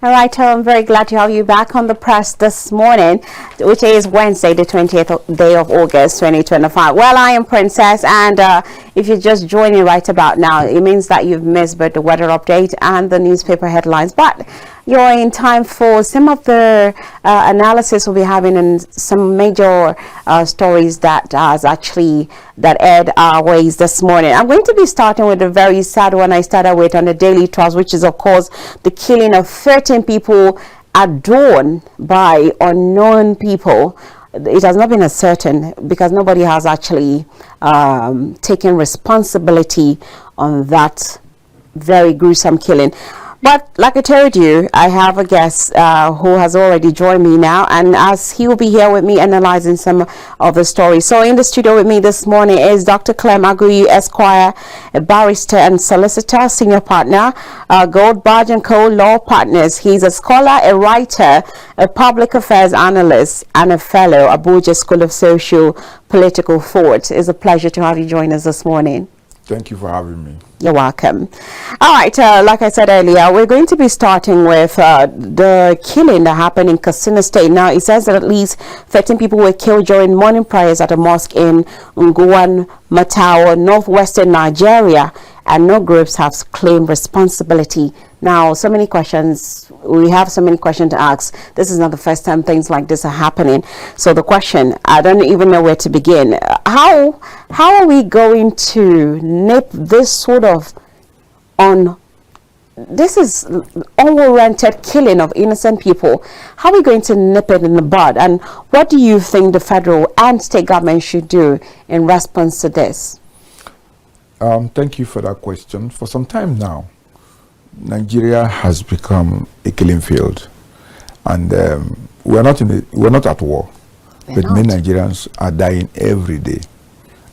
All right, I'm very glad to have you back on the press this morning, which is Wednesday, the 20th day of August, 2025. Well, I am Princess, and if you're just joining right about now, it means that you've missed both the weather update and the newspaper headlines. But you're in time for some of the analysis we'll be having in some major stories that aired our ways this morning. I'm going to be starting with a very sad one I started with on the Daily Trust, which is, of course, the killing of 13 people at dawn by unknown people. It has not been ascertained because nobody has actually taken responsibility on that very gruesome killing. But like I told you, I have a guest who has already joined me now, and as he will be here with me analyzing some of the stories. So in the studio with me this morning is Dr. Clem Aguiyi, Esquire, a barrister and solicitor, senior partner, Goldbach & Co. Law Partners. He's a scholar, a writer, a public affairs analyst, and a fellow, Abuja School of Social Political Thought. It's a pleasure to have you join us this morning. Thank you for having me. You're welcome. All right, like I said earlier, we're going to be starting with the killing that happened in Katsina State. Now, it says that at least 13 people were killed during morning prayers at a mosque in Nguwan Matao, northwestern Nigeria, and no groups have claimed responsibility. Now, so many questions. We have so many questions to ask. This is not the first time things like this are happening. So the question, I don't even know where to begin. How are we going to nip this sort of this is unwarranted killing of innocent people? How are we going to nip it in the bud? And what do you think the federal and state government should do in response to this? Thank you for that question. For some time now, Nigeria has become a killing field, and we're not at war, but many Nigerians are dying every day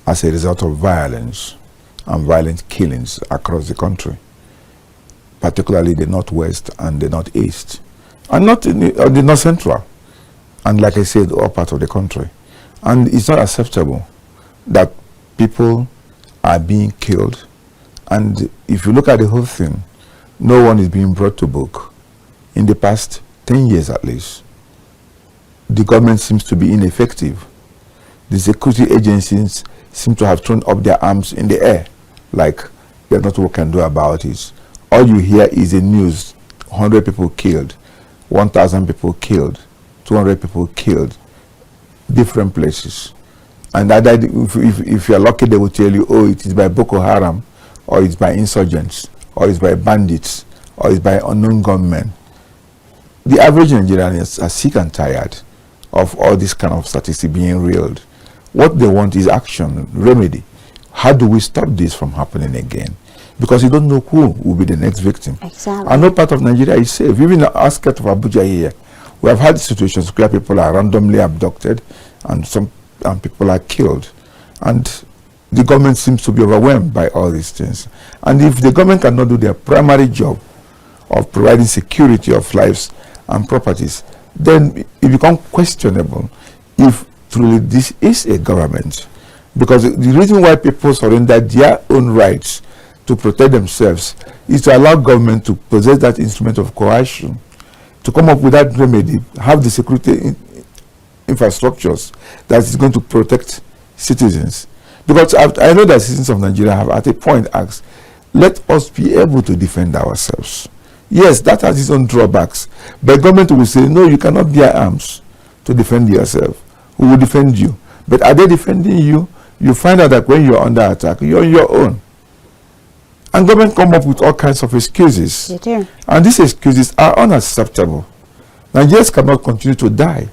as a result of violence and violent killings across the country, particularly the northwest and the northeast, and not in the north central, and like I said, all parts of the country. And it's not acceptable that people are being killed. And if you look at the whole thing, no one is being brought to book. In the past 10 years at least, the government seems to be ineffective. The security agencies seem to have thrown up their arms in the air, like there's nothing we can do about it. All you hear is the news: 100 people killed, 1,000 people killed, 200 people killed, different places. And if you're lucky, they will tell you, oh, it is by Boko Haram, or it's by insurgents, or it's by bandits, or it's by unknown gunmen. The average Nigerians are sick and tired of all this kind of statistics being reeled. What they want is action, remedy. How do we stop this from happening again? Because you don't know who will be the next victim. Exactly. And no part of Nigeria is safe. Even the outskirts of Abuja here, we have had situations where people are randomly abducted and people are killed. And the government seems to be overwhelmed by all these things. And if the government cannot do their primary job of providing security of lives and properties, then it becomes questionable if truly this is a government. Because the reason why people surrender their own rights to protect themselves is to allow government to possess that instrument of coercion, to come up with that remedy, have the security infrastructures that is going to protect citizens. Because I know that citizens of Nigeria have at a point asked, let us be able to defend ourselves. Yes, that has its own drawbacks, but government will say, no, you cannot bear arms to defend yourself. Who will defend you? But are they defending you? You find out that when you're under attack, you're on your own. And government come up with all kinds of excuses. They do. And these excuses are unacceptable. Nigerians cannot continue to die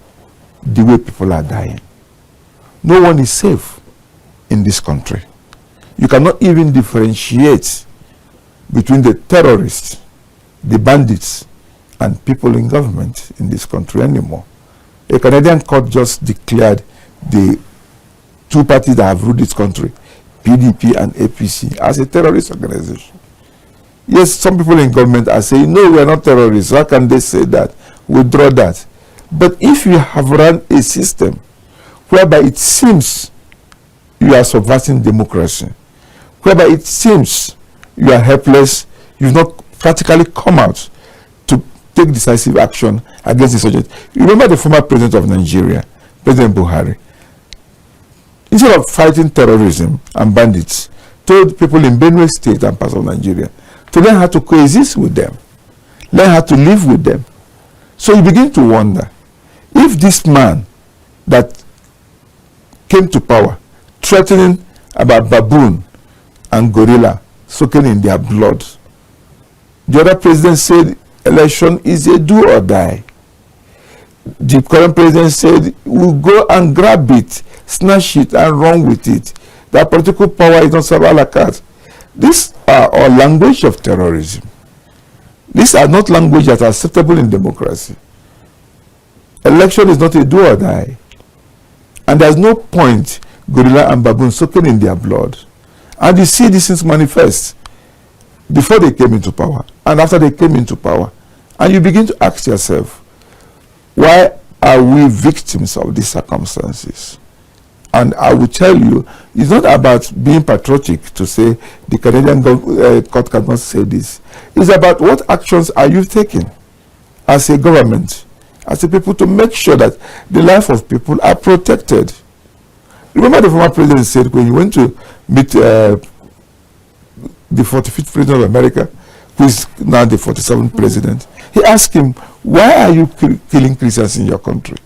the way people are dying. No one is safe in this country. You cannot even differentiate between the terrorists, the bandits, and people in government in this country anymore. A Canadian court just declared the two parties that have ruled this country, PDP and APC, as a terrorist organization. Yes, some people in government are saying, no, we are not terrorists. How can they say that? Withdraw that. But if you have run a system whereby it seems you are subverting democracy, whereby it seems you are helpless, you've not practically come out to take decisive action against insurgents. You remember the former president of Nigeria, President Buhari, instead of fighting terrorism and bandits, told people in Benue State and parts of Nigeria to learn how to coexist with them, learn how to live with them. So you begin to wonder, if this man that came to power threatening about baboon and gorilla soaking in their blood, the other president said election is a do or die. The current president said we'll go and grab it, snatch it and run with it. That political power is not serve a la carte. These are all language of terrorism. These are not language that are acceptable in democracy. Election is not a do or die. And there's no point gorilla and baboon soaking in their blood. And you see these things manifest before they came into power and after they came into power. And you begin to ask yourself, why are we victims of these circumstances? And I will tell you, it's not about being patriotic to say the Canadian court cannot say this. It's about what actions are you taking as a government, as a people, to make sure that the life of people are protected. Remember the former president said when he went to meet the 45th president of America, who is now the 47th president, he asked him, why are you killing Christians in your country?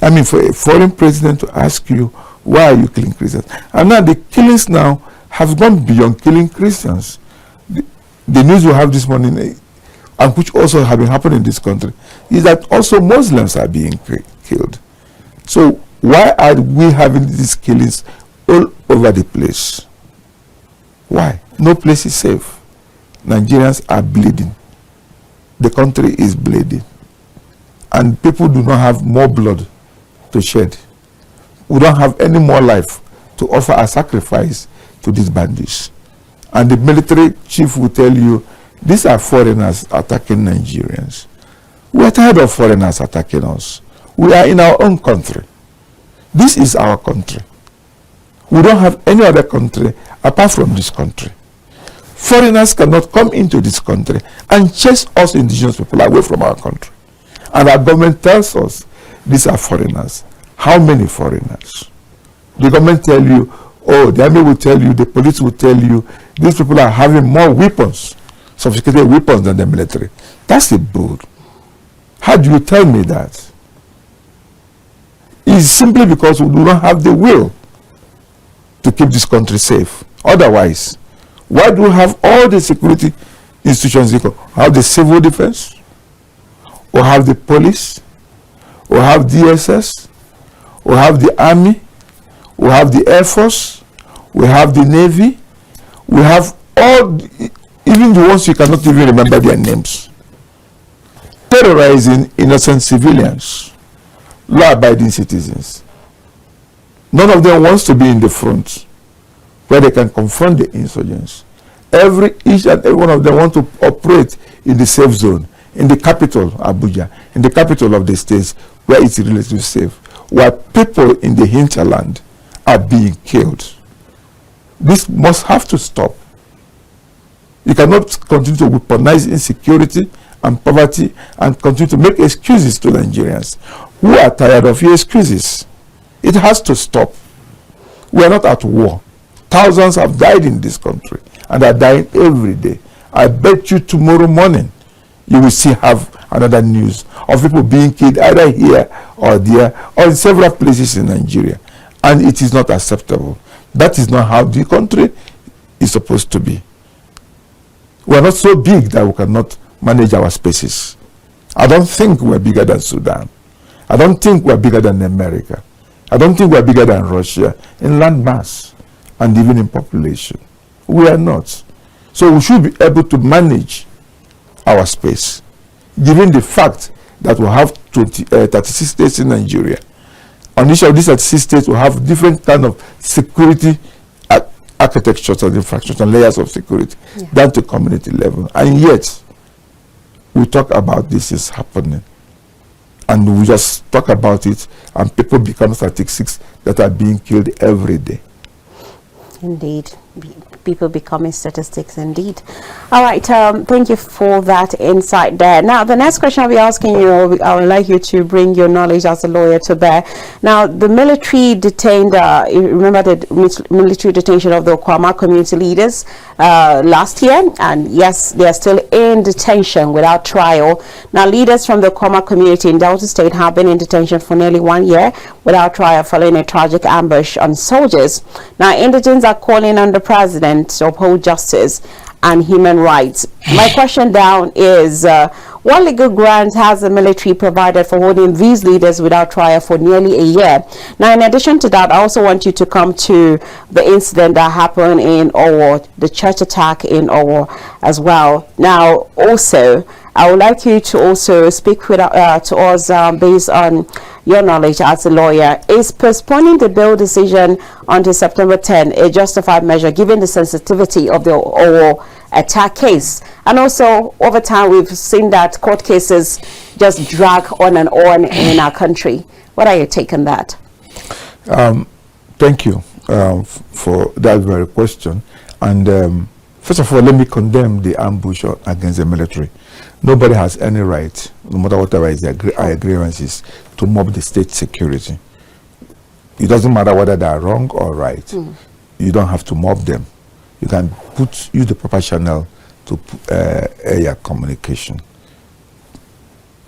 I mean, for a foreign president to ask you, why are you killing Christians? And now the killings now have gone beyond killing Christians. The news you have this morning, and which also have been happening in this country, is that also Muslims are being killed. So why are we having these killings all over the place? Why? No place is safe. Nigerians are bleeding. The country is bleeding. And people do not have more blood to shed. We don't have any more life to offer a sacrifice to these bandits. And the military chief will tell you, these are foreigners attacking Nigerians. We are tired of foreigners attacking us. We are in our own country. This is our country. We don't have any other country apart from this country. Foreigners cannot come into this country and chase us indigenous people away from our country. And our government tells us these are foreigners. How many foreigners? The government tell you, oh, the army will tell you, the police will tell you, these people are having more weapons, sophisticated weapons than the military. That's a bull. How do you tell me that? It's simply because we do not have the will to keep this country safe. Otherwise, why do we have all the security institutions? Have the civil defense, or have the police, or have DSS, or have the army, we have the Air Force, we have the Navy, we have all, even the ones you cannot even remember their names, terrorizing innocent civilians, law-abiding citizens. None of them wants to be in the front where they can confront the insurgents. Each and every one of them want to operate in the safe zone, in the capital, Abuja, in the capital of the states where it's relatively safe, while people in the hinterland are being killed. This must have to stop. You cannot continue to weaponize insecurity and poverty and continue to make excuses to Nigerians who are tired of your excuses. It has to stop. We are not at war. Thousands have died in this country and are dying every day. I bet you tomorrow morning you will have another news of people being killed either here or there or in several places in Nigeria. And it is not acceptable. That is not how the country is supposed to be. We are not so big that we cannot manage our spaces. I don't think we're bigger than Sudan. I don't think we're bigger than America. I don't think we're bigger than Russia in land mass and even in population. We are not. So we should be able to manage our space, given the fact that we have 36 states in Nigeria. On each of these 36 states, we have different kind of security architectures and infrastructure and layers of security down to community level. And yet, we talk about this is happening. And we just talk about it, and people become statistics that are being killed every day. Indeed. people becoming statistics indeed. All right, thank you for that insight there. Now, the next question I'll be asking you, I would like you to bring your knowledge as a lawyer to bear. Now, the military detained, remember the military detention of the Okwama community leaders last year, and yes, they are still in detention without trial. Now, leaders from the Okwama community in Delta State have been in detention for nearly 1 year without trial following a tragic ambush on soldiers. Now, indigents are calling on the president to uphold justice and human rights. My question down is, what legal grounds has the military provided for holding these leaders without trial for nearly a year? Now, in addition to that, I also want you to come to the incident that happened in Owo, the church attack in Owo as well. Now, also, I would like you to also speak with, to us based on your knowledge as a lawyer. Is postponing the bail decision until September 10 a justified measure given the sensitivity of the Owo attack case? And also, over time, we've seen that court cases just drag on and on in our country. What are your take on that? Thank you for that very question. And first of all, let me condemn the ambush against the military. Nobody has any right, no matter whatever is their grievances, to mob the state security. It doesn't matter whether they are wrong or right. You don't have to mob them. You can use the proper channel to air communication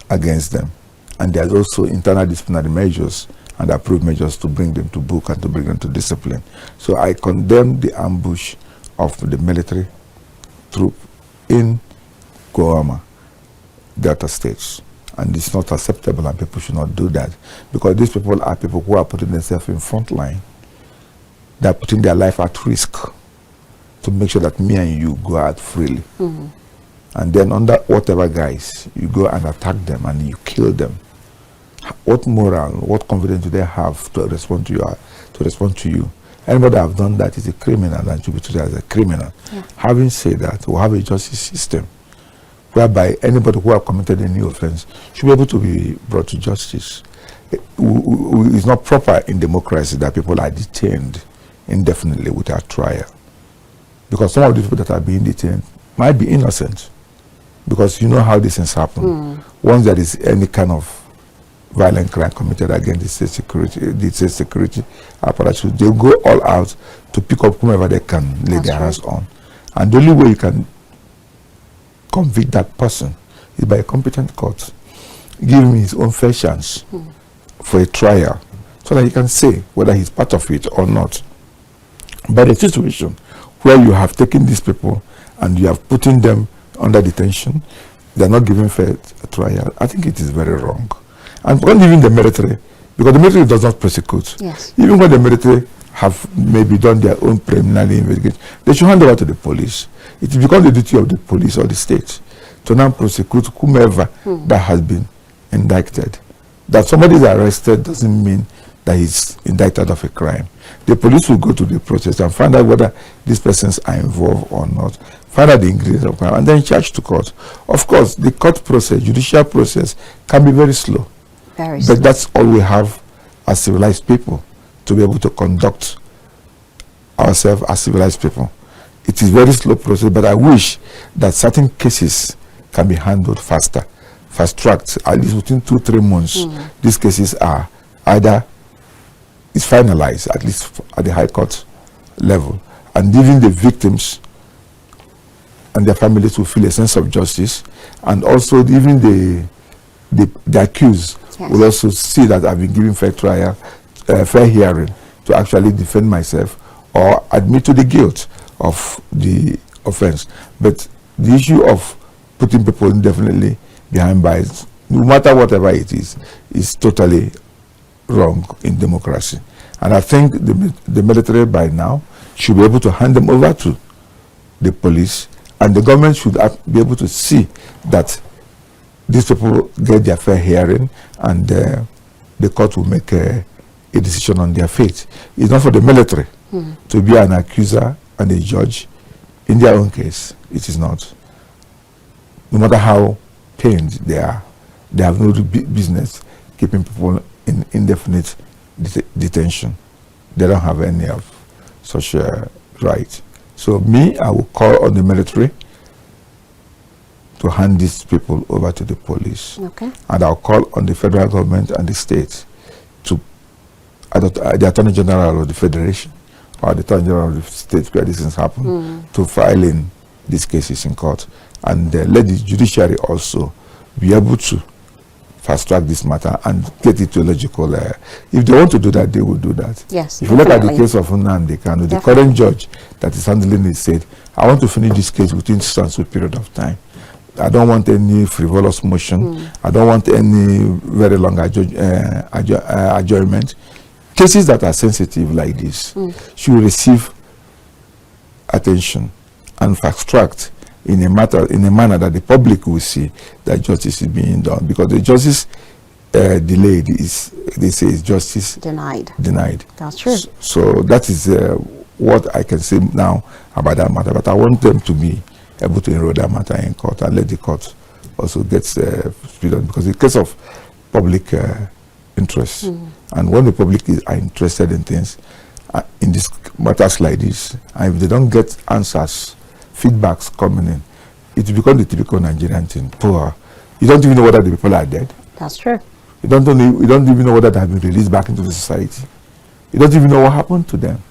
against them. And there's also internal disciplinary measures and approved measures to bring them to book and to bring them to discipline. So I condemn the ambush of the military troop in Okwama, Delta States. And it's not acceptable, and people should not do that, because these people are people who are putting themselves in front line. They're putting their life at risk to make sure that me and you go out freely. And then under whatever guise, you go and attack them and you kill them. What moral, what confidence do they have to respond to you? Anybody that have done that is a criminal and should be treated as a criminal. Having said that, we have a justice system whereby anybody who have committed any offense should be able to be brought to justice. It's not proper in democracy that people are detained indefinitely without trial, because some of the people that are being detained might be innocent, because you know how these things happen. Once there is any kind of violent crime committed against the state security apparatus, they go all out to pick up whomever they can lay their hands on. And the only way you can convict that person is by a competent court, give him his own fair chance for a trial, so that he can say whether he's part of it or not. But a situation where you have taken these people and you have putting them under detention, they're not given fair trial, I think it is very wrong. And not even the military, because the military does not prosecute. Even when the military have maybe done their own preliminary investigation, they should hand over to the police. It becomes the duty of the police or the state to now prosecute whomever that has been indicted. That somebody is arrested doesn't mean that he's indicted of a crime. The police will go to the process and find out whether these persons are involved or not, find out the ingredients of crime, and then charge to court. Of course, the court process, judicial process, can be very slow. But that's all we have as civilized people, to be able to conduct ourselves as civilized people. It is very slow process, but I wish that certain cases can be handled faster, fast-tracked, at least within 2-3 months. These cases are either is finalized, at least at the High Court level, and even the victims and their families will feel a sense of justice, and also even the accused will also see that I've been given fair trial, fair hearing to actually defend myself or admit to the guilt of the offense. But the issue of putting people indefinitely behind bars, no matter whatever it is totally wrong in democracy. And I think the military by now should be able to hand them over to the police, and the government should be able to see that these people get their fair hearing, and the court will make a decision on their fate. It's not for the military to be an accuser and a judge in their own case. It is not. No matter how pained they are, they have no business keeping people in indefinite detention. They don't have any of such right. So me, I will call on the military to hand these people over to the police. Okay. And I'll call on the federal government and the states to the Attorney General of the Federation or the Attorney General of the state where these things happen to file in these cases in court, and let the judiciary also be able to fast track this matter and get it to a logical. If they want to do that, they will do that. Yes. If you look at the definitely. case of Nnamdi Kanu, the Definitely. current judge that is handling it said, "I want to finish this case within such a period of time. I don't want any frivolous motion. I don't want any very long adjournment. Cases that are sensitive like this should receive attention and fast tracked in a manner that the public will see that justice is being done, because the justice delayed is, they say, is justice Denied. denied. That's true. So that is what I can say now about that matter. But I want them to be able to enroll that matter in court and let the court also get speed on, because it's a case of public interest. And when the public are interested in things, in these matters like this, and if they don't get answers, feedbacks coming in, it becomes the typical Nigerian thing. Poor. You don't even know whether the people are dead. That's true. You don't even know whether they have been released back into the society. You don't even know what happened to them.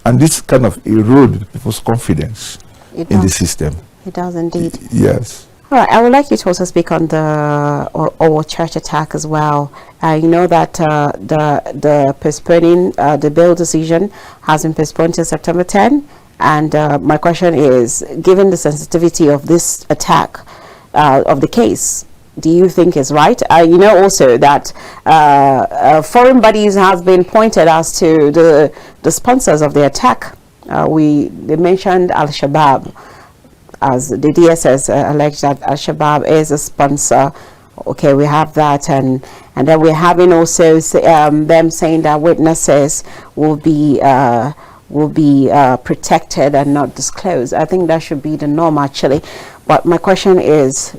And this kind of erodes people's confidence in the system. It does indeed. Yes. All right, I would like you to also speak on the Owo Church attack as well. You know that the postponing the bail decision has been postponed to September 10. And my question is, given the sensitivity of this attack of the case, do you think is right? You know also that foreign bodies has been pointed as to the sponsors of the attack. They mentioned Al-Shabaab, as the DSS alleged that Al-Shabaab is a sponsor. Okay, we have that, and then we're having also them saying that witnesses will be protected and not disclosed. I think that should be the norm, actually. But my question is,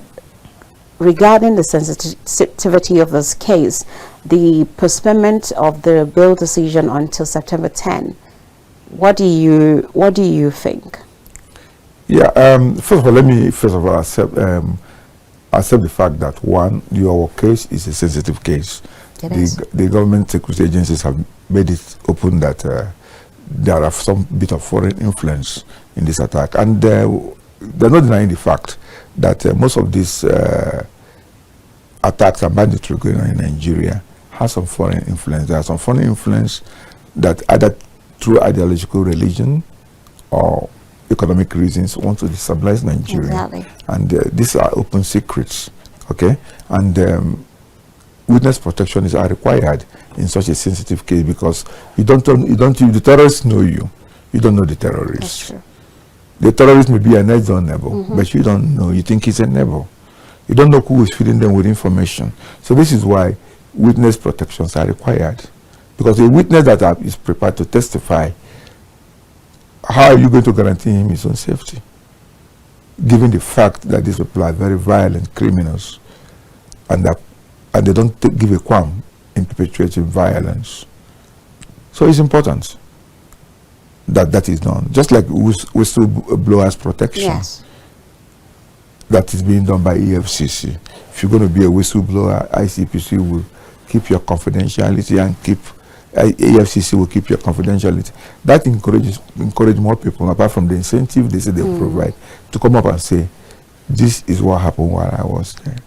regarding the sensitivity of this case, the postponement of the bail decision until September 10, what do you think? Yeah. First of all, let me accept the fact that, one, your case is a sensitive case. It is. The government security agencies have made it open that there are some bit of foreign influence in this attack, and they're not denying the fact that most of these attacks and banditry going on in Nigeria has some foreign influence. There are some foreign influence that either through ideological, religion, or economic reasons want to destabilize Nigeria. Exactly. And these are open secrets, okay? And witness protection is required in such a sensitive case, because the terrorists know you. You don't know the terrorists. That's true. The terrorist may be a next door neighbor, but you don't know. You think he's a neighbor. You don't know who is feeding them with information. So this is why witness protections are required, because a witness that is prepared to testify, how are you going to guarantee him his own safety, given the fact that these people are very violent criminals, and they don't give a qualm in perpetuating violence? So it's important that is done, just like whistleblowers protection. Yes. That is being done by EFCC. If you're going to be a whistleblower, ICPC will keep your confidentiality, and EFCC will keep your confidentiality. That encourage more people, apart from the incentive they say they provide, to come up and say, this is what happened while I was there.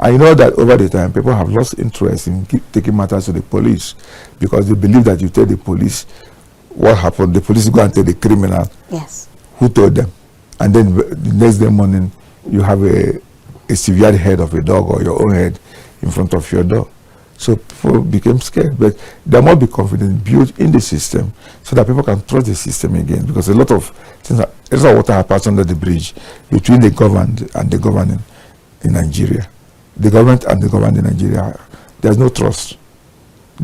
I know that over the time, people have lost interest in taking matters to the police, because they believe that you tell the police what happened, the police go and tell the criminal who told them. And then the next day morning, you have a severed head of a dog or your own head in front of your door. So people became scared. But there must be confidence built in the system so that people can trust the system again. Because a lot of things, a lot of water happens under the bridge between the governed and the governing in Nigeria. The government and the governed in Nigeria, there's no trust.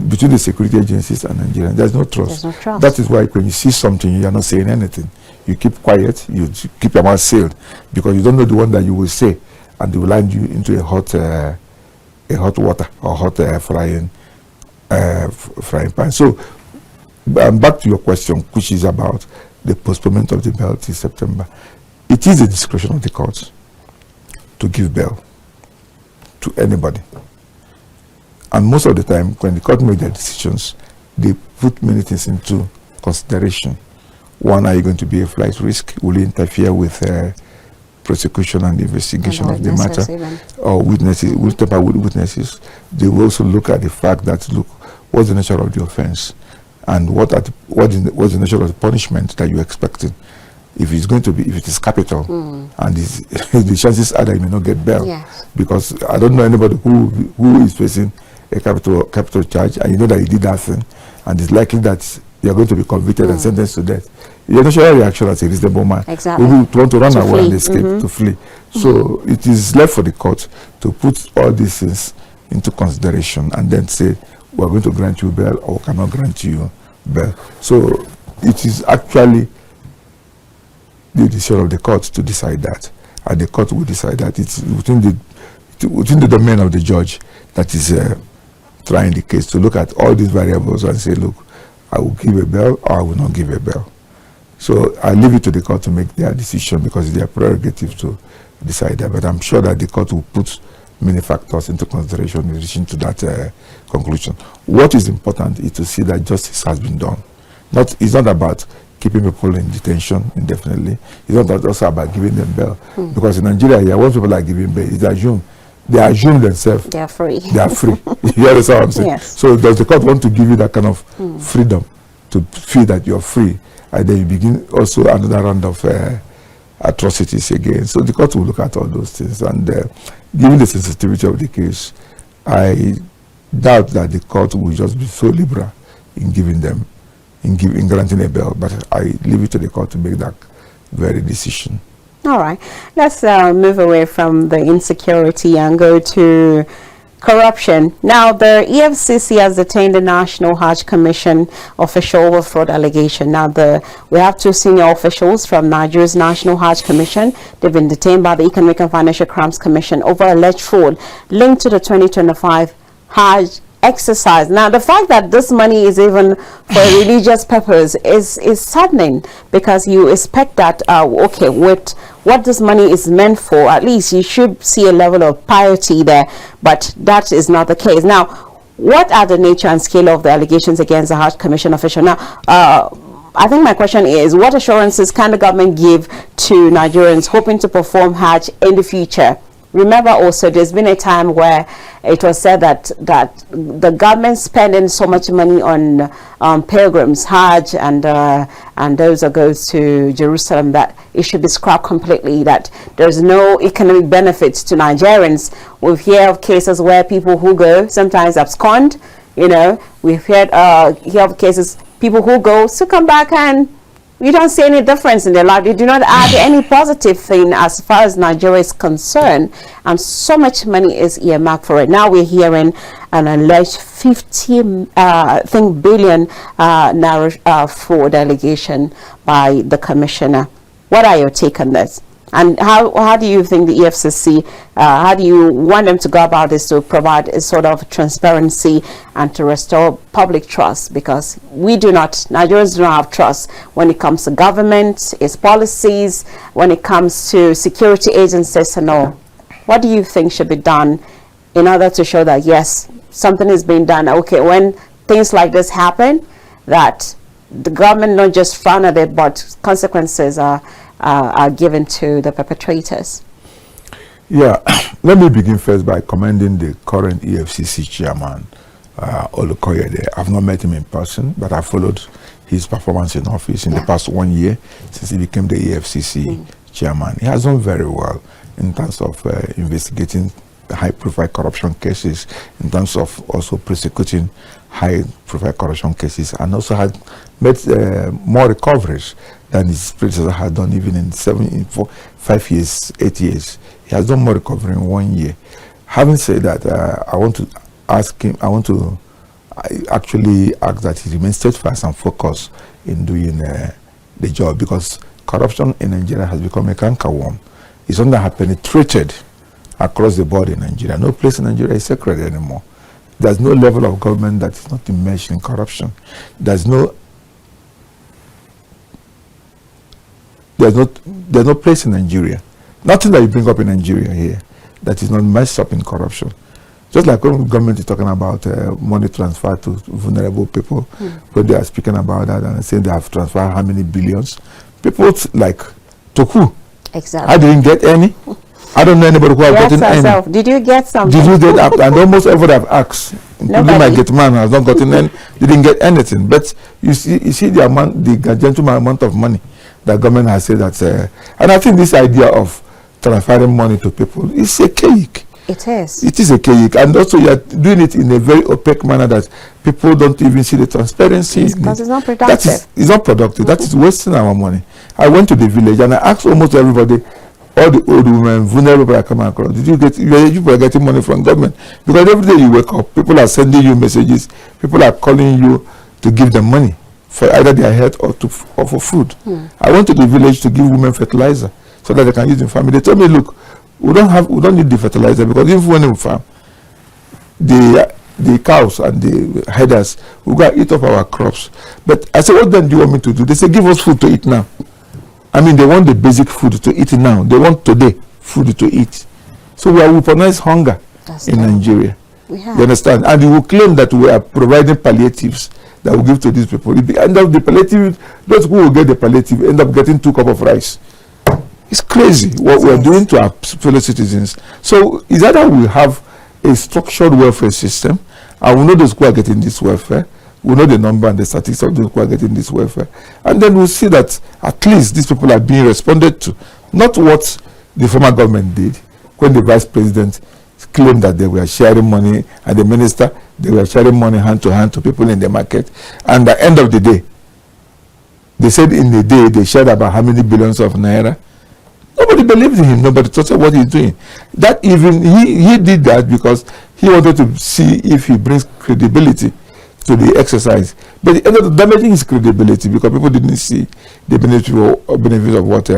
Between the security agencies and Nigeria, there's no trust. There's no trust. That is why when you see something, you are not saying anything. You keep quiet, you keep your mouth sealed, because you don't know the one that you will say, and they will land you into a hot water or hot frying pan. So back to your question, which is about the postponement of the bail till September. It is the discretion of the courts to give bail to anybody. And most of the time, when the court make their decisions, they put many things into consideration. One, are you going to be a flight risk? Will you interfere with prosecution and investigation of the matter? Even. Or witnesses, will tamper with witnesses? They will also look at the fact that, look, what's the nature of the offense? And what's the nature of the punishment that you're expecting? If it's going to be, if it is capital, and the chances are that you may not get bail. Yes. Because I don't know anybody who is facing a capital charge, and you know that you did that thing, and it's likely that you're going to be convicted and sentenced to death. Your natural reaction as a reasonable man Exactly. will be to want to run To away flee. and escape, to flee. So it is left for the court to put all these things into consideration and then say, we're going to grant you bail or cannot grant you bail. So it is actually the decision of the court to decide that, and the court will decide that. It's within the domain of the judge that is trying the case to look at all these variables and say, look, I will give a bail or I will not give a bail. So I leave it to the court to make their decision, because it's their prerogative to decide that. But I'm sure that the court will put many factors into consideration in relation to that conclusion. What is important is to see that justice has been done. It's not about keeping people in detention indefinitely. It's not also about giving them bail. Because in Nigeria, when people are giving bail, they assume themselves They are free. they are free. You understand what I'm saying? Yes. So does the court want to give you that kind of freedom to feel that you're free, and then you begin also another round of atrocities again? So the court will look at all those things, and given the sensitivity of the case, I doubt that the court will just be so liberal in giving them, in granting a bail. But I leave it to the court to make that very decision. All right, let's move away from the insecurity and go to corruption. Now, the EFCC has detained the National Hajj Commission official over fraud allegation. Now, we have two senior officials from Nigeria's National Hajj Commission. They've been detained by the Economic and Financial Crimes Commission over alleged fraud linked to the 2025 Hajj exercise. Now, the fact that this money is even for a religious purpose is saddening, because you expect that okay, with what this money is meant for, at least you should see a level of piety there, but that is not the case. Now, what are the nature and scale of the allegations against the Hajj Commission official? Now, I think my question is, what assurances can the government give to Nigerians hoping to perform Hajj in the future? Remember also, there's been a time where it was said that the government spending so much money on pilgrims, Hajj, and those that goes to Jerusalem, that it should be scrapped completely, that there's no economic benefits to Nigerians. We've heard of cases where people who go sometimes abscond, you know. We've heard hear of cases, people who go to come back and you don't see any difference in their life. You do not add any positive thing as far as Nigeria is concerned, and so much money is earmarked for it. Now we're hearing an alleged 50 billion naira fraud allegation by the commissioner. What are your take on this? And how do you think the EFCC, how do you want them to go about this to provide a sort of transparency and to restore public trust? Because Nigerians do not have trust when it comes to government, its policies, when it comes to security agencies and all. What do you think should be done in order to show that, yes, something is being done? Okay, when things like this happen, that the government not just frown at it, but consequences are given to the perpetrators. Yeah, let me begin first by commending the current EFCC chairman, Olukoyede. I've not met him in person, but I followed his performance in office in the past 1 year since he became the EFCC chairman. He has done very well in terms of investigating high-profile corruption cases, in terms of also prosecuting high-profile corruption cases, and also had made more recoveries than his predecessor had done, even in 5 years, 8 years. He has done more recovery in 1 year. Having said that, I want to actually ask that he remains steadfast and focused in doing the job, because corruption in Nigeria has become a cankerworm. It's something that has penetrated across the board in Nigeria. No place in Nigeria is sacred anymore. There's no level of government that is not immersed in corruption. There's no there's no place in Nigeria, nothing that you bring up in Nigeria here that is not messed up in corruption. Just like when the government is talking about money transfer to vulnerable people, when they are speaking about that and saying they have transferred how many billions, people like, to who? Exactly. I didn't get any. I don't know anybody who has gotten any. Did you get something? Did you get up? And almost everybody I've asked, including my gate man, has not gotten any. Didn't get anything. But you see the amount, the gentleman amount of money that government has said that. And I think this idea of transferring money to people is a cake. It is. It is a cake, and also you are doing it in a very opaque manner that people don't even see the transparency. Because it's not productive. It's not productive. That is wasting our money. I went to the village and I asked almost everybody, all the old women, vulnerable I come across, you are getting money from government? Because every day you wake up, people are sending you messages, people are calling you to give them money for either their health or for food. I went to the village to give women fertilizer so that they can use in family. They told me, look, we don't need the fertilizer, because even when we farm, the cows and the headers will go eat up our crops. But I said, what then do you want me to do? They say, give us food to eat now. I mean, they want the basic food to eat now. They want today food to eat. So we are weaponized hunger in Nigeria. You understand? And you will claim that we are providing palliatives that we give to these people. At the end of the palliative, those who will get the palliative end up getting 2 cups of rice. It's crazy what we are doing to our fellow citizens. So is either we have a structured welfare system, and we know those who are getting this welfare, we know the number and the statistics of those who are getting this welfare, and then we'll see that at least these people are being responded to. Not what the former government did when the vice president claimed that they were sharing money, and the minister, they were sharing money hand to hand to people in the market, and at the end of the day, they said in the day they shared about how many billions of naira. Nobody believed in him. Nobody thought what he's doing. That even he did that because he wanted to see if he brings credibility to the exercise. But it ended up damaging his credibility because people didn't see the benefit of what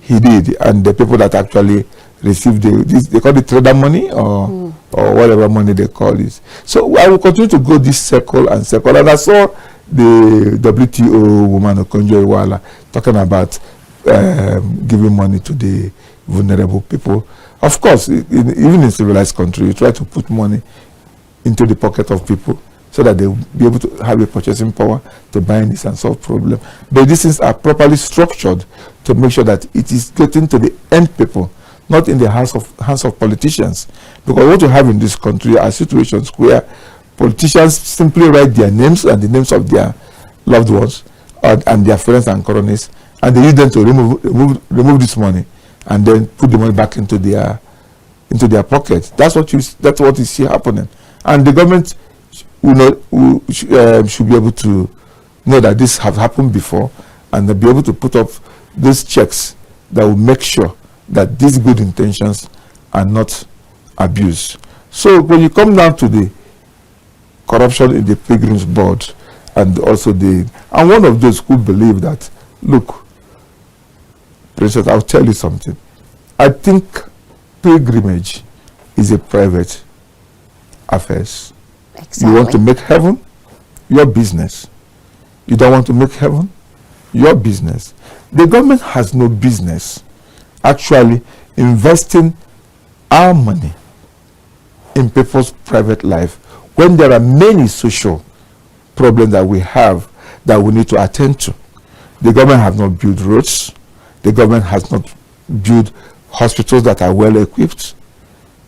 he did, and the people that actually received they call it trader money or whatever money they call it. So I will continue to go this circle and circle. And I saw the WTO woman Okonjo-Iweala talking about giving money to the vulnerable people. Of course, even in civilized country, you try to put money into the pocket of people so that they will be able to have a purchasing power to buy this and solve problem. But these things are properly structured to make sure that it is getting to the end people, not in the hands of politicians. Because what you have in this country are situations where politicians simply write their names and the names of their loved ones and their friends and cronies, and they use them to remove this money and then put the money back into their pocket. That's what you see happening. And the government should be able to know that this have happened before, and they'll be able to put up those checks that will make sure that these good intentions are not abused. So when you come down to the corruption in the Pilgrims Board, and also and one of those who believe that, look, Princess, I'll tell you something. I think pilgrimage is a private affair. Exactly. You want to make heaven, your business. You don't want to make heaven, your business. The government has no business actually investing our money in people's private life when there are many social problems that we have that we need to attend to. The government has not built roads. The government has not built hospitals that are well equipped.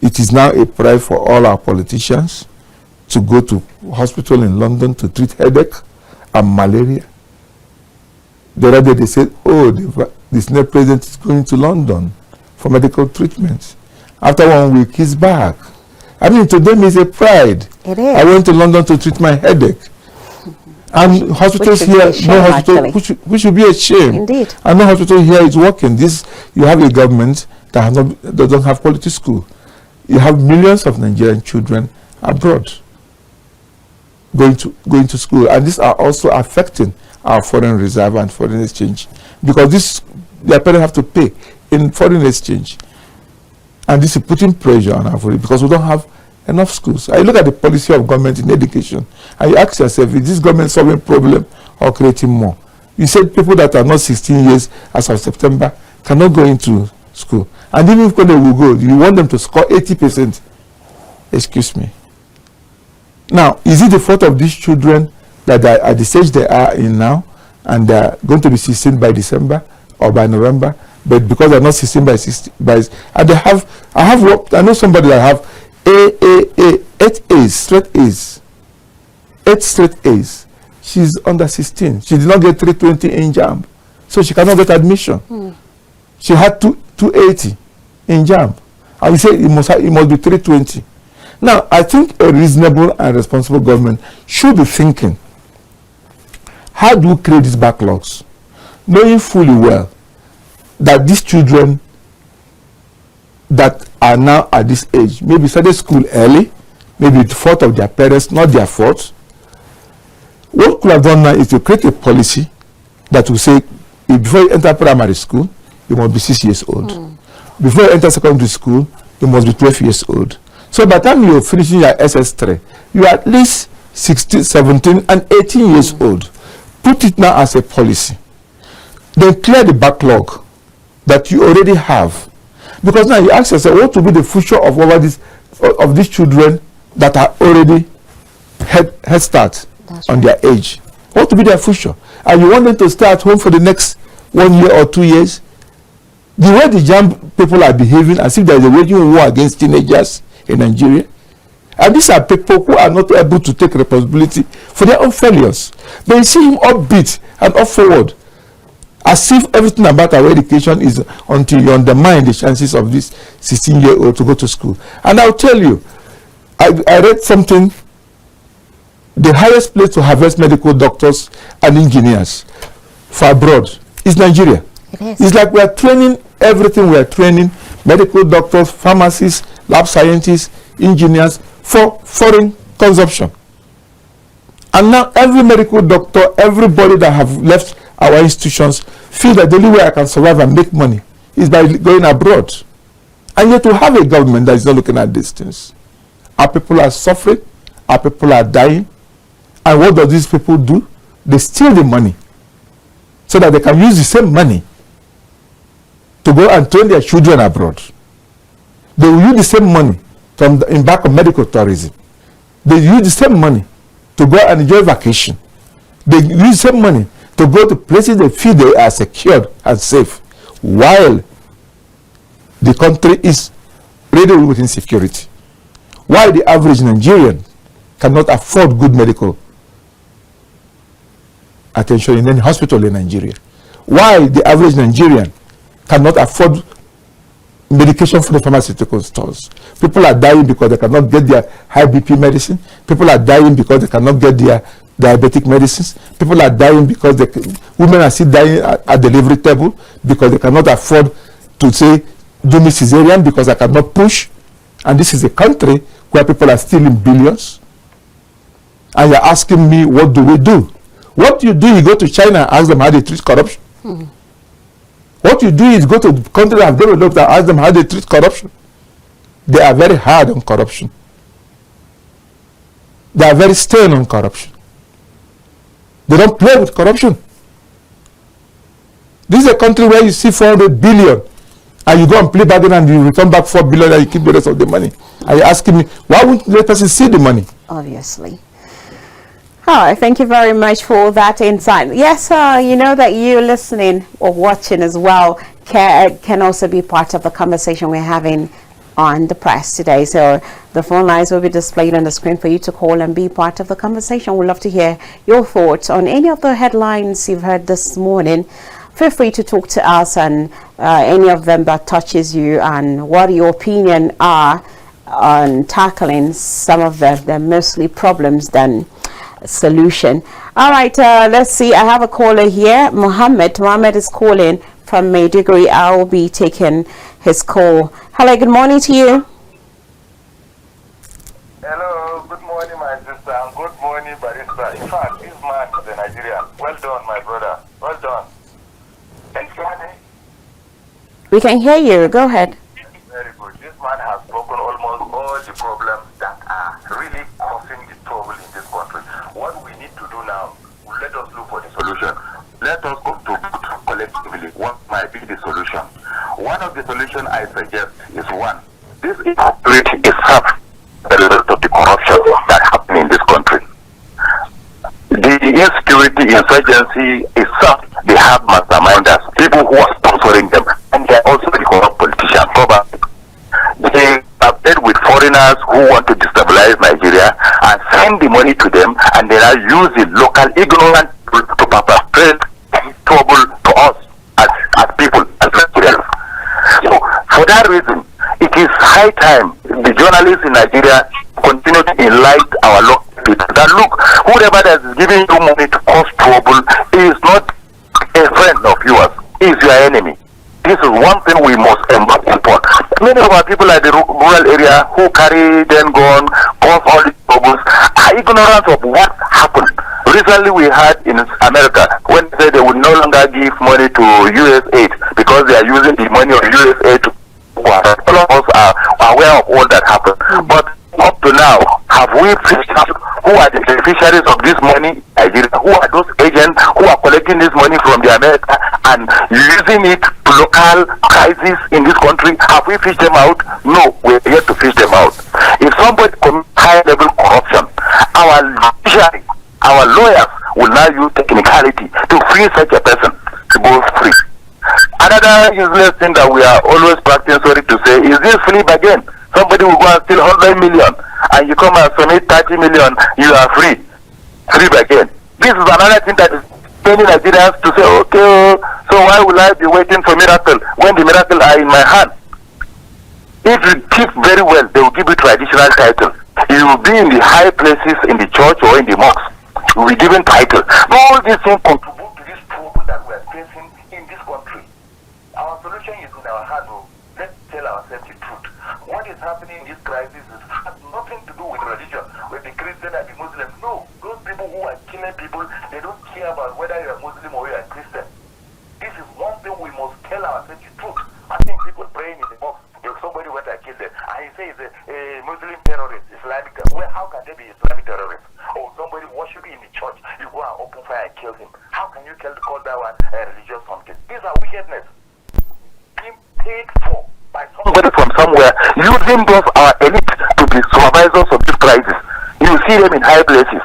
It is now a pride for all our politicians to go to hospital in London to treat headache and malaria. The other day they said, oh, the Senate president is going to London for medical treatment. After 1 week, he's back. I mean, to them it's a pride. It is. I went to London to treat my headache. And hospitals here, no hospital, which should be a shame. Indeed. And no hospital here is working. You have a government that doesn't have quality school. You have millions of Nigerian children abroad going to school, and these are also affecting our foreign reserve and foreign exchange, because their parents have to pay in foreign exchange, and this is putting pressure on our foreign, because we don't have enough schools. I look at the policy of government in education, and you ask yourself, is this government solving problem or creating more? You said people that are not 16 years as of September cannot go into school. And even if they will go, you want them to score 80%. Excuse me. Now, is it the fault of these children that are at the stage they are in now and they are going to be 16 by December or by November, but because they're not 16 by 60, and they have, I know somebody that have 8 A's, straight A's, 8 straight A's. She's under 16. She did not get 320 in JAMB, so she cannot get admission. She had 280 in JAMB, and we say it must be 320. Now, I think a reasonable and responsible government should be thinking, how do we create these backlogs, knowing fully well that these children that are now at this age maybe started school early, maybe the fault of their parents, not their fault. What could have done now is to create a policy that will say, before you enter primary school, you must be 6 years old. Before you enter secondary school, you must be 12 years old. So by the time you're finishing your SS3, you're at least 16, 17, and 18 years old. Put it now as a policy. Then clear the backlog that you already have. Because now you ask yourself, what will be the future of all these children that are already head start on their age? What will be their future? And you want them to stay at home for the next 1 year or 2 years? The way the JAMB people are behaving as if there is a waging war against teenagers in Nigeria. And these are people who are not able to take responsibility for their own failures. But you see him upbeat and up forward, as if everything about our education is until you undermine the chances of this 16-year-old to go to school. And I'll tell you, I read something, the highest place to harvest medical doctors and engineers for abroad is Nigeria. It is. It's like we are training everything. We are training medical doctors, pharmacists, lab scientists, engineers for foreign consumption. And now every medical doctor, everybody that have left our institutions feel that the only way I can survive and make money is by going abroad. And yet we have a government that is not looking at these things. Our people are suffering, our people are dying, and what do these people do? They steal the money so that they can use the same money to go and train their children abroad. They will use the same money to embark on medical tourism. They use the same money to go and enjoy vacation. They use the same money to go to places they feel they are secured and safe, while the country is riddled with insecurity. Why the average Nigerian cannot afford good medical attention in any hospital in Nigeria? Why the average Nigerian cannot afford medication from the pharmaceutical stores? People are dying because they cannot get their high BP medicine. People are dying because they cannot get their diabetic medicines. People are dying because women are still dying at delivery table because they cannot afford to say, do me cesarean because I cannot push. And this is a country where people are stealing billions. And you're asking me, what do we do? What you do, you go to China and ask them how they treat corruption. What you do is go to countries that have developed and ask them how they treat corruption. They are very hard on corruption. They are very stern on corruption. They don't play with corruption. This is a country where you see 400 billion and you go and play bargain and you return back 4 billion and you keep the rest of the money. Are you asking me, why wouldn't the person see the money? Obviously. All right, thank you very much for that insight. Yes, you know that you listening or watching as well can also be part of the conversation we're having on the press today. So the phone lines will be displayed on the screen for you to call and be part of the conversation. We'd love to hear your thoughts on any of the headlines you've heard this morning. Feel free to talk to us on any of them that touches you and what your opinion are on tackling some of the mostly problems than solution. All right, let's see. I have a caller here. Mohammed is calling from Maiduguri. I will be taking his call. Hello, good morning to you. Hello, good morning, my sister, and good morning, Barista. In fact, this man is a Nigerian. Well done, my brother. Well done. Thanks, Johnny. We can hear you. Go ahead. Very good. This man has spoken almost all the problems that are really causing the trouble in this country. What we need to do now, let us look for the solution. Let us I suggest is one. This insecurity is half the result of the corruption that happened in this country. The insecurity, insurgency is some. They have masterminders, people who are sponsoring them, and they are also the corrupt politicians. They are paid with foreigners who want to destabilize Nigeria and send the money to them, and they are using local ignorant people to perpetrate trouble to us as people, as Nigerians. So, for that reason, it is high time the journalists in Nigeria continue to enlighten our local people that look, whoever that is giving you money to cause trouble is not a friend of yours, is your enemy. This is one thing we must embark upon. Many of our people at the rural area who carry then gun, cause all these troubles, are ignorant of what happened. Recently we had in America, when they said they would no longer give money to US aid because they are using the money of US aid to all of us are aware of all that happened. But up to now, have we figured out who are the beneficiaries of this money? Nigeria, who are those agents who are collecting this money from the America and using it to local crises in this country? Have we fished them out? No, we're yet to fish them out. If somebody commits high-level corruption, our judiciary, our lawyers will now use technicality to free such a person to go free. Another useless thing that we are always practicing, sorry to say, is this flea bargain. Somebody will go and steal 100 million and you come and submit 30 million, you are free. Free bargain. This is another thing that is many Nigerians to say, okay, so why will I be waiting for miracle when the miracle are in my hand? If you keep very well, they will give you traditional title. You will be in the high places in the church or in the mosque. You will be given title. All these things contribute to this trouble that we are facing in this country. Our solution is in our hand. Let's tell ourselves the truth. What is happening in this crisis has nothing to do with religion, with the Christian and the Muslim. No, those people who are killing people, they don't care about whether you are Muslim or you are Christian. This is one thing we must tell ourselves the truth. I think people praying in the mosque, if somebody went and killed them, and he says a Muslim terrorist, Islamic, well, how can they be Islamic terrorists? Or somebody worshiping in the church, you go and open fire and kill him. How can you call that one a religious something? These are wickedness. Being paid for by somebody from somewhere, using those our elite to be supervisors of this crisis. You see them in high places.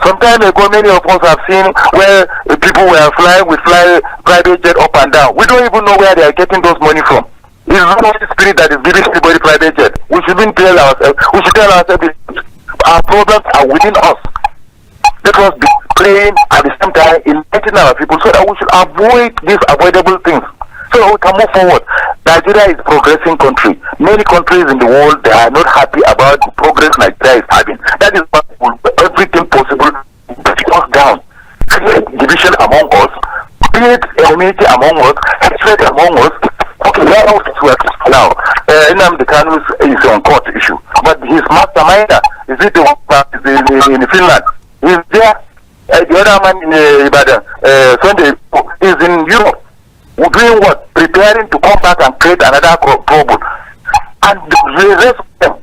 Some time ago, many of us have seen where people were flying with private jet up and down. We don't even know where they are getting those money from. It's not the spirit that is giving everybody private jet. We shouldn't tell ourselves. We should tell ourselves our problems are within us. Let us be praying at the same time, enlightening our people so that we should avoid these avoidable things. So we can move forward. Nigeria is a progressing country. Many countries in the world, they are not happy about the progress Nigeria is having. That is why we will do everything possible to break us down. Create division among us, create enmity among us, hatred among us. Okay, where else is now? Nnamdi Kanu is on court issue. But his masterminder, is it the one that is in Finland? Is there? The other man in Ibadan, Sunday, is in Europe. We're doing what? Preparing to come back and create another trouble. And the rest of them,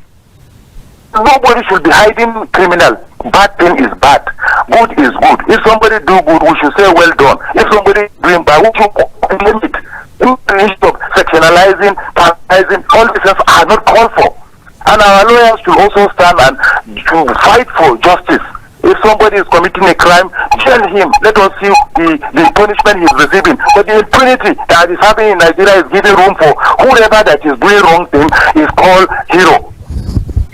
nobody should be hiding criminal. Bad thing is bad. Good is good. If somebody do good, we should say well done. If somebody doing bad, we should limit. Instead of sectionalizing, paralyzing, all these things are not called for. And our lawyers should also stand and to fight for justice. If somebody is committing a crime, jail him. Let us see the punishment he is receiving. But the impunity that is happening in Nigeria is giving room for whoever that is doing wrong thing is called hero.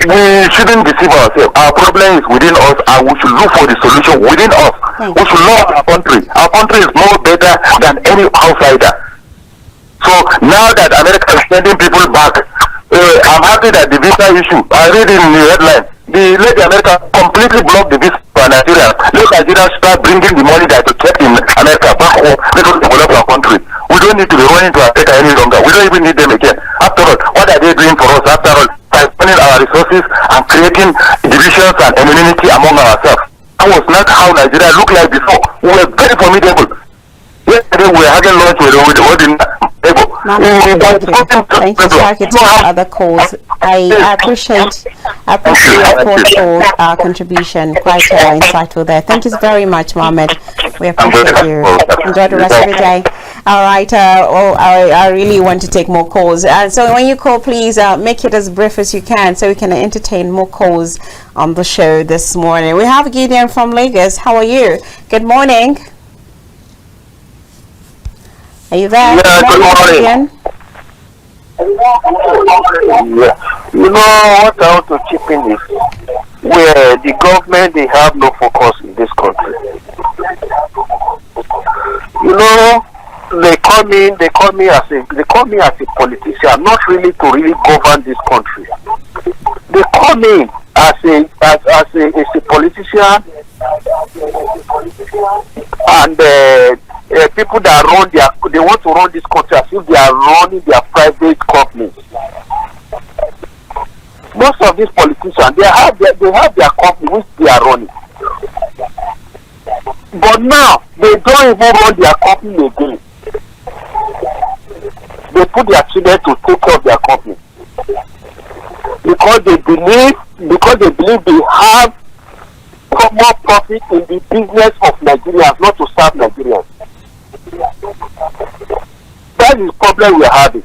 We shouldn't deceive ourselves. Our problem is within us, and we should look for the solution within us. We should love our country. Our country is more better than any outsider. So now that America is sending people back, I'm happy that the visa issue, I read in the headline, let America completely block the visa for Nigeria. Let Nigeria start bringing the money that they kept in America back home. Let us develop our country. We don't need to be running to Africa any longer. We don't even need them again. After all, what are they doing for us? After all, by spending our resources and creating divisions and enmity among ourselves. That was not how Nigeria looked like before. We were very formidable. Yesterday we were having lunch with the table. Thank you, sir. I could take other calls. I appreciate your call, contribution. Quite insightful there. Thank you very much, Mohammed. We appreciate you. Enjoy the rest of your day. All right. I really want to take more calls. So when you call, please make it as brief as you can so we can entertain more calls on the show this morning. We have Gideon from Lagos. How are you? Good morning. Are you there? Yeah, good morning. Gideon? Yeah. You know what I want to chip in is where the government, they have no focus in this country. You know, they call me as a politician, not really to really govern this country. They call me as a politician, and people that they want to run this country as if they are running their private companies. Most of these politicians, they have their company which they are running. But now, they don't even run their company again. They put their children to take care of their company. Because they believe they have more profit in the business of Nigerians, not to serve Nigerians. That is the problem we are having.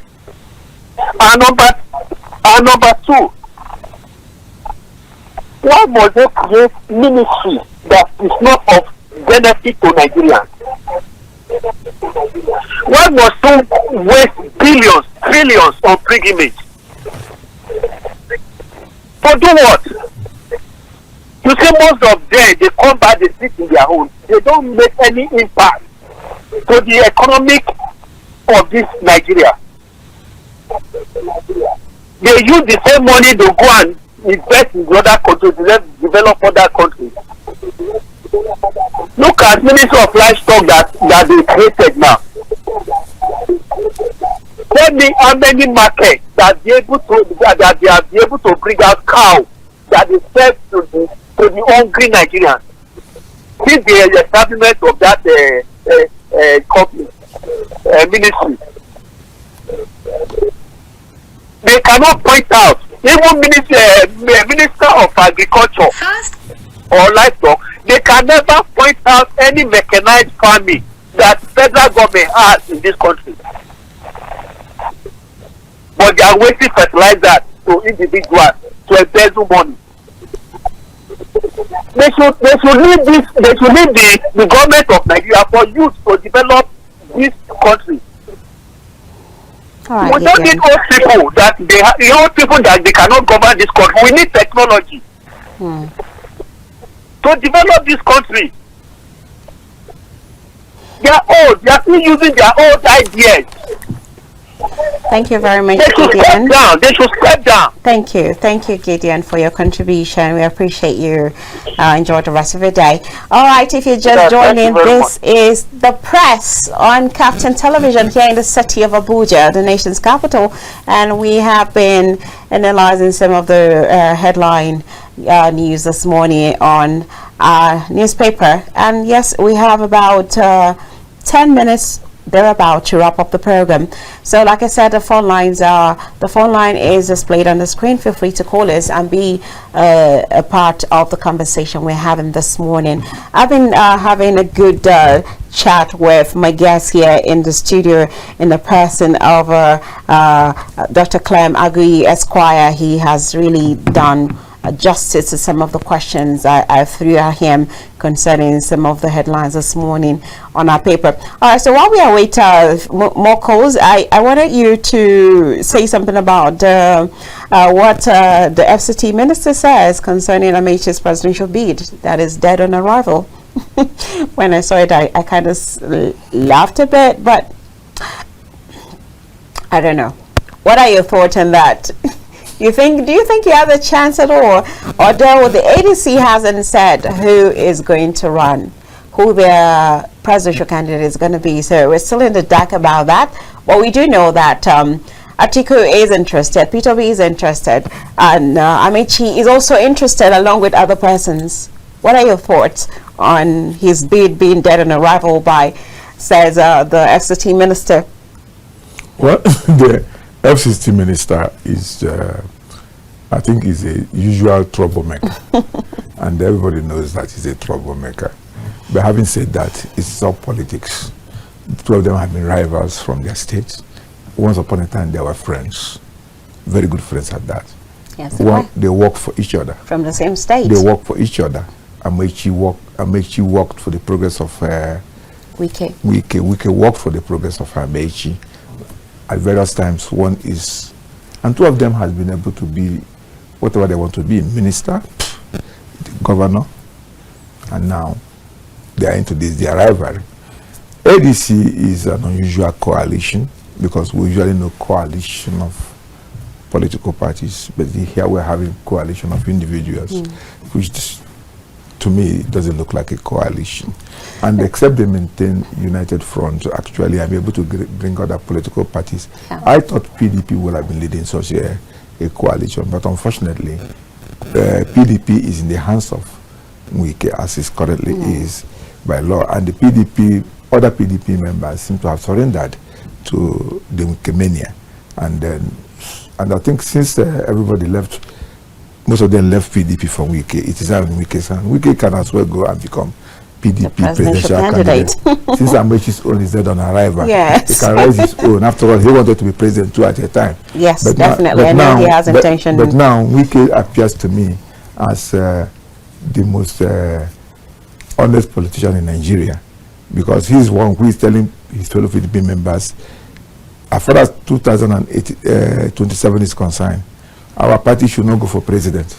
And number two, why must they create ministry that is not of benefit to Nigerians? Why must they waste billions, trillions on pilgrimage? For do what? You see, most of them, they come back, they sit in their homes. They don't make any impact to the economic of this Nigeria. They use the same money to go and invest in the other countries, to develop other countries. Look at Ministry of Livestock that they created now. Tell me how many markets that they are able to bring out cows that they sell to the hungry Nigerians. Since the establishment of that company, ministry, they cannot point out. Even Minister of Agriculture or Livestock, they can never point out any mechanized farming that federal government has in this country. But they are wasting fertilizer to individuals to embezzle money. They should leave the government of Nigeria for youth to develop this country. Right, we don't need old people that they cannot govern this country. We need technology to develop this country. They are old. They are still using their old ideas. Thank you very much, They should Gideon. step down. They should step down. Thank you, Gideon, for your contribution. We appreciate you. Enjoy the rest of your day. All right, if you just joined in, this is The Press on Captain Television here in the city of Abuja, the nation's capital. And we have been analyzing some of the headline news this morning on our newspaper. And yes, we have about 10 minutes thereabout to wrap up the program. So like I said, the phone line is displayed on the screen. Feel free to call us and be a part of the conversation we're having this morning. I've been having a good chat with my guest here in the studio in the person of Dr. Clem Agui Esquire. He has really done justice to some of the questions I threw at him concerning some of the headlines this morning on our paper. All right, so while we await more calls, I wanted you to say something about what the FCT minister says concerning Amaechi's presidential bid that is dead on arrival. When I saw it, I kind of laughed a bit, but I don't know. What are your thoughts on that? Do you think he has a chance at all? Although the ADC hasn't said who is going to run, who their presidential candidate is going to be, so we're still in the dark about that. But we do know that Atiku is interested, Peter B is interested, and Amaechi is also interested along with other persons. What are your thoughts on his bid being dead on arrival by, says the FCT minister? Well, the FCT minister is, I think, is a usual troublemaker, and everybody knows that he's a troublemaker. But having said that, it's not politics. Two of them have been rivals from their states. Once upon a time, they were friends, very good friends at that. Yes, They worked for each other. from the same state. They worked for each other. Amaechi worked for the progress of Wike. Wike worked for the progress of Amaechi. At various times, and two of them has been able to be whatever they want to be, minister, the governor, and now they are into their rivalry. ADC is an unusual coalition because we usually know coalition of political parties, but here we're having coalition of individuals, which to me doesn't look like a coalition. And except they maintain united front, actually I'm able to bring other political parties. Yeah. I thought PDP would have been leading such a coalition, but unfortunately PDP is in the hands of Wike as it currently is by law, and the other PDP members seem to have surrendered to the Wike mania, and I think since everybody left, most of them left PDP from Wike, it is now in Wike's hand. Wike can as well go and become PDP presidential candidate. Since Amaechi's own is dead on arrival, yes, he can raise his own. After all, he wanted to be president two at a time. Yes, but definitely. Now, I know he has intention. But now Wike appears to me as the most honest politician in Nigeria, because he's one who is telling his fellow PDP members, as far as 2027 is concerned, our party should not go for president.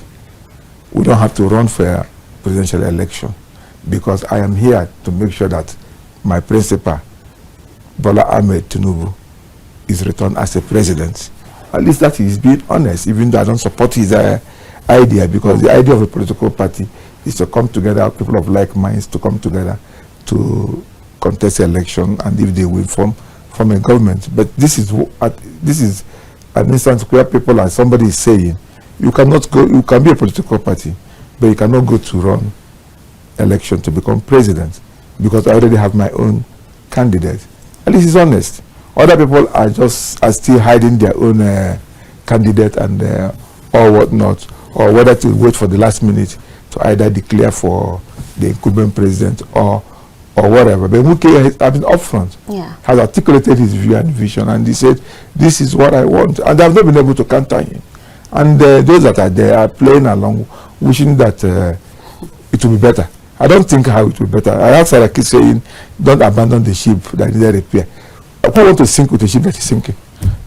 We don't have to run for a presidential election, because I am here to make sure that my principal, Bola Ahmed Tinubu, is returned as a president. At least that is being honest, even though I don't support his idea, because the idea of a political party is to come together, people of like minds to come together to contest election, and if they will form a government. But this is an instance where people, as somebody is saying, you can be a political party, but you cannot go to run election to become president, because I already have my own candidate. At least it's honest. Other people are still hiding their own candidate and or whatnot, or whether to wait for the last minute to either declare for the incumbent president or whatever. But Wike has been upfront, has articulated his view and vision, and he said, this is what I want, and they have not been able to counter him. And those that are there are playing along, wishing that it will be better. I don't think how it will be better. I heard Saraki saying, don't abandon the ship that needs repair. Who want to sink with a ship that is sinking?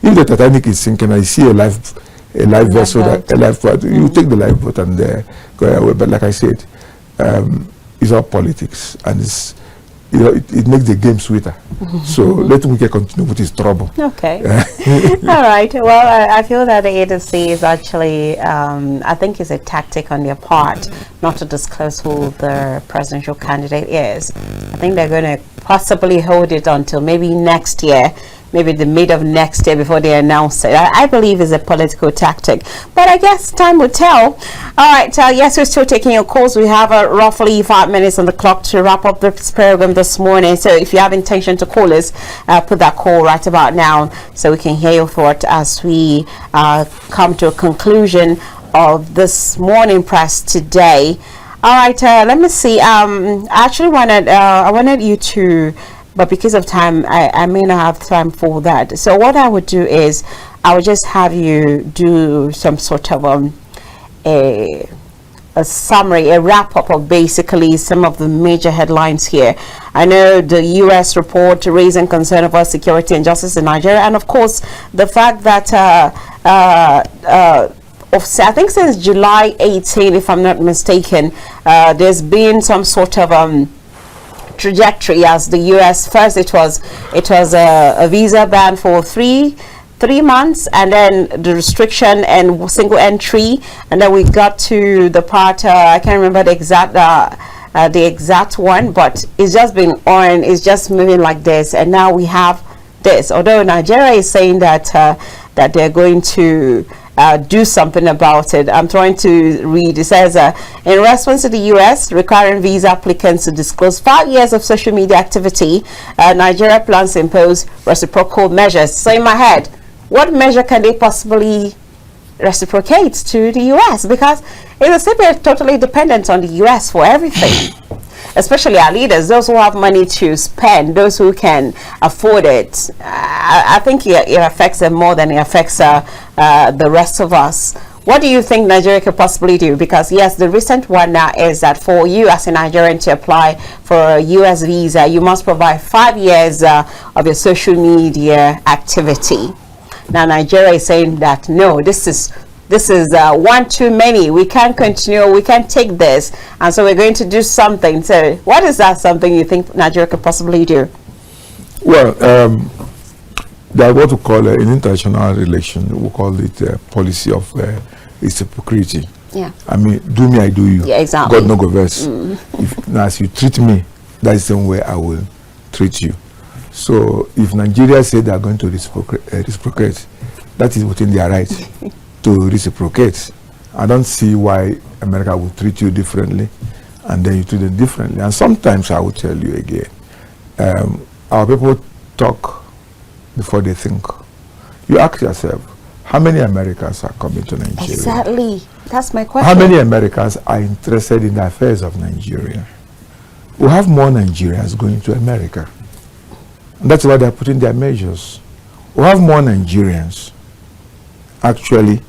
If the Titanic is sinking, I see a life vessel, a lifeboat, you take the lifeboat and go away. But like I said, it's all politics, and it's, it makes the game sweeter. So let Wike continue with his trouble. Okay. All right. Well, I feel that the ADC is actually, I think it's a tactic on their part not to disclose who the presidential candidate is. I think they're going to possibly hold it until maybe next year, maybe the mid of next year, before they announce it. I believe it's a political tactic, but I guess time will tell. All right, yes, we're still taking your calls. We have roughly 5 minutes on the clock to wrap up this program this morning. So if you have intention to call us, put that call right about now so we can hear your thought as we come to a conclusion of this morning press today. All right, let me see. I actually wanted you to, but because of time, I may not have time for that. So what I would do is I would just have you do some sort of a summary, a wrap-up of basically some of the major headlines here. I know the U.S. report raising concern about security and justice in Nigeria, and of course the fact that I think since July 18, if I'm not mistaken, there's been some sort of trajectory as the U.S. first it was a visa ban for three months, and then the restriction and single entry, and then we got to the part I can't remember the exact one, but it's just been on, it's just moving like this, and now we have this. Although Nigeria is saying that that they're going to do something about it. I'm trying to read. It says, in response to the U.S. requiring visa applicants to disclose 5 years of social media activity, Nigeria plans to impose reciprocal measures. So in my head, what measure can they possibly reciprocate to the U.S.? Because it's as if they're totally dependent on the U.S. for everything. especially our leaders, those who have money to spend, those who can afford it. I think it affects them more than it affects the rest of us. What do you think Nigeria could possibly do? Because yes, the recent one now is that for you as a Nigerian to apply for a US visa, you must provide 5 years of your social media activity. Now Nigeria is saying that no, this is one too many. We can't continue. We can't take this, and so we're going to do something. So, what is that something you think Nigeria could possibly do? Well, that's what we call in international relations. We call it policy of reciprocity. Yeah. I mean, do me, I do you. Yeah, exactly. God no go verse. Now, as you treat me, that's the same way I will treat you. So, if Nigeria said they are going to reciprocate, that is within their right to reciprocate. I don't see why America will treat you differently and then you treat them differently. And sometimes I will tell you again, our people talk before they think. You ask yourself, how many Americans are coming to Nigeria? Exactly. That's my question. How many Americans are interested in the affairs of Nigeria? We have more Nigerians going to America. And that's why they're putting their measures. We have more Nigerians actually.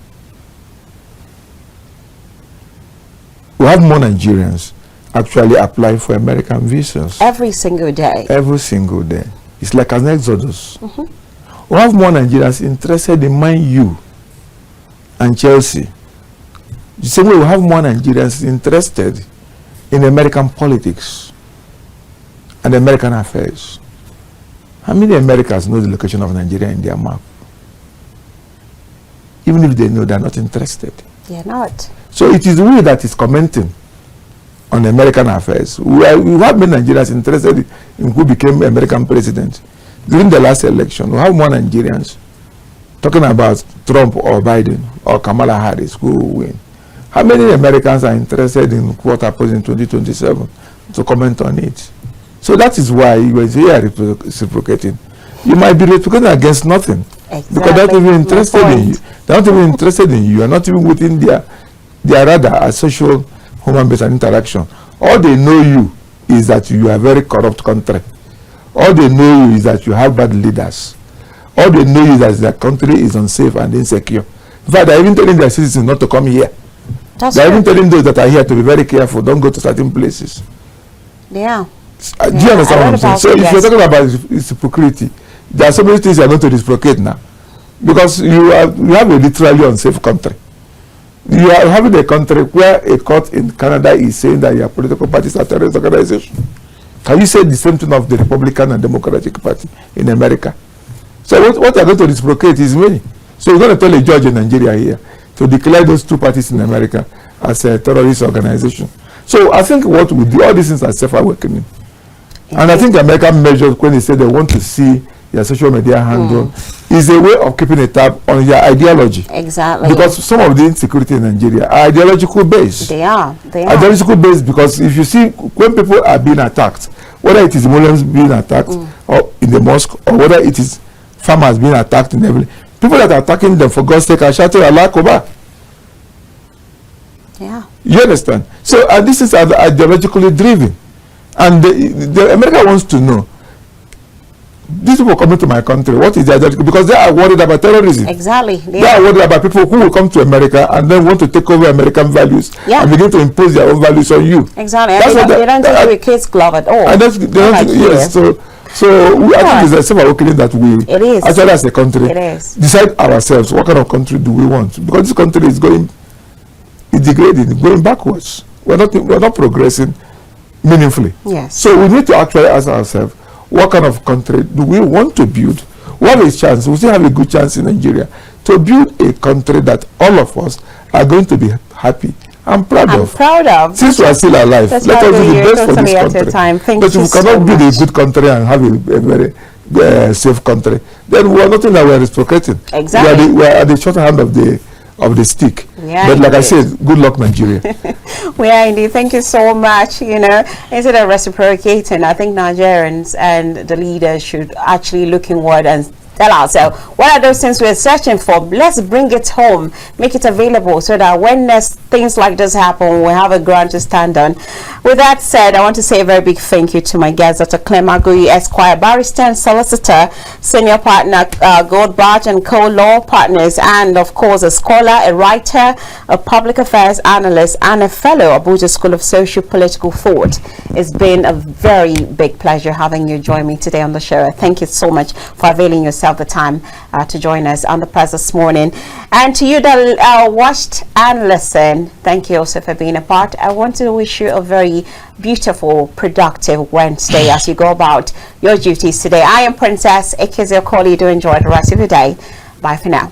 We have more Nigerians actually applying for American visas. Every single day. Every single day. It's like an exodus. We have more Nigerians interested in Man U and Chelsea. The same way we have more Nigerians interested in American politics and American affairs. How many Americans know the location of Nigeria in their map? Even if they know, they're not interested. They're not. So it is we that is commenting on American affairs. We have many Nigerians interested in who became American president. During the last election, we have more Nigerians talking about Trump or Biden or Kamala Harris who will win. How many Americans are interested in what happens in 2027 to comment on it? So that is why when you are reciprocating, you might be reciprocating against nothing. Exactly. Because they're not even interested in you. They're not even interested in you. You're not even within their radar as social human beings and interaction. All they know you is that you are a very corrupt country. All they know you is that you have bad leaders. All they know is that the country is unsafe and insecure. In fact, they're even telling their citizens not to come here. They're even telling those that are here to be very careful. Don't go to certain places. Yeah. Do you understand what I'm saying? So if you're talking about reciprocity, there are so many things you are going to reciprocate now. Because you have a literally unsafe country. You are having a country where a court in Canada is saying that your political parties are terrorist organization. Can you say the same thing of the Republican and Democratic Party in America? So what you are going to reciprocate is many. So you're going to tell a judge in Nigeria here to declare those two parties in America as a terrorist organization. So I think what we do, all these things are self-awakening. And I think the American measures, when they say they want to see your social media handle, is a way of keeping a tab on your ideology. Exactly. Because some of the insecurity in Nigeria are ideological based. They are. Ideological based because if you see when people are being attacked, whether it is Muslims being attacked or in the mosque, or whether it is farmers being attacked in every, people that are attacking them for God's sake are shouting Allah Akbar. Yeah. You understand? So this is ideologically driven. And the America wants to know, these people coming to my country, what is their ideology? Because they are worried about terrorism. Exactly. They are worried about people who will come to America and then want to take over American values and begin to impose their own values on you. Exactly. That's what they don't do with kids' glove at all. And that's, yes. So I think it's a self-awakening that we actually as a country decide ourselves what kind of country do we want. Because this country is degrading, going backwards. We're not progressing meaningfully. Yes. So we need to actually ask ourselves, what kind of country do we want to build? We have a chance, we still have a good chance in Nigeria to build a country that all of us are going to be happy and proud of. Since we are still alive, let us do the best for this country. But if we cannot build a good country and have a very safe country, then we are nothing that we are reciprocating. Exactly. We are at the short hand of the stick. But like I said, good luck, Nigeria. We are indeed. Thank you so much. Instead of reciprocating, I think Nigerians and the leaders should actually look inward and tell us. So what are those things we're searching for? Let's bring it home, make it available so that when things like this happen, we have a ground to stand on. With that said, I want to say a very big thank you to my guest, Dr. Clem Aguyi, Esquire, barrister and solicitor, senior partner, Goldbach and Co-Law Partners, and of course a scholar, a writer, a public affairs analyst, and a fellow Abuja School of Social Political Thought. It's been a very big pleasure having you join me today on the show. Thank you so much for availing yourself the time to join us on the press this morning. And to you that watched and listened, thank you also for being a part. I want to wish you a very beautiful, productive Wednesday as you go about your duties today. I am Princess Ekezie Okoli. Do enjoy the rest of your day. Bye for now.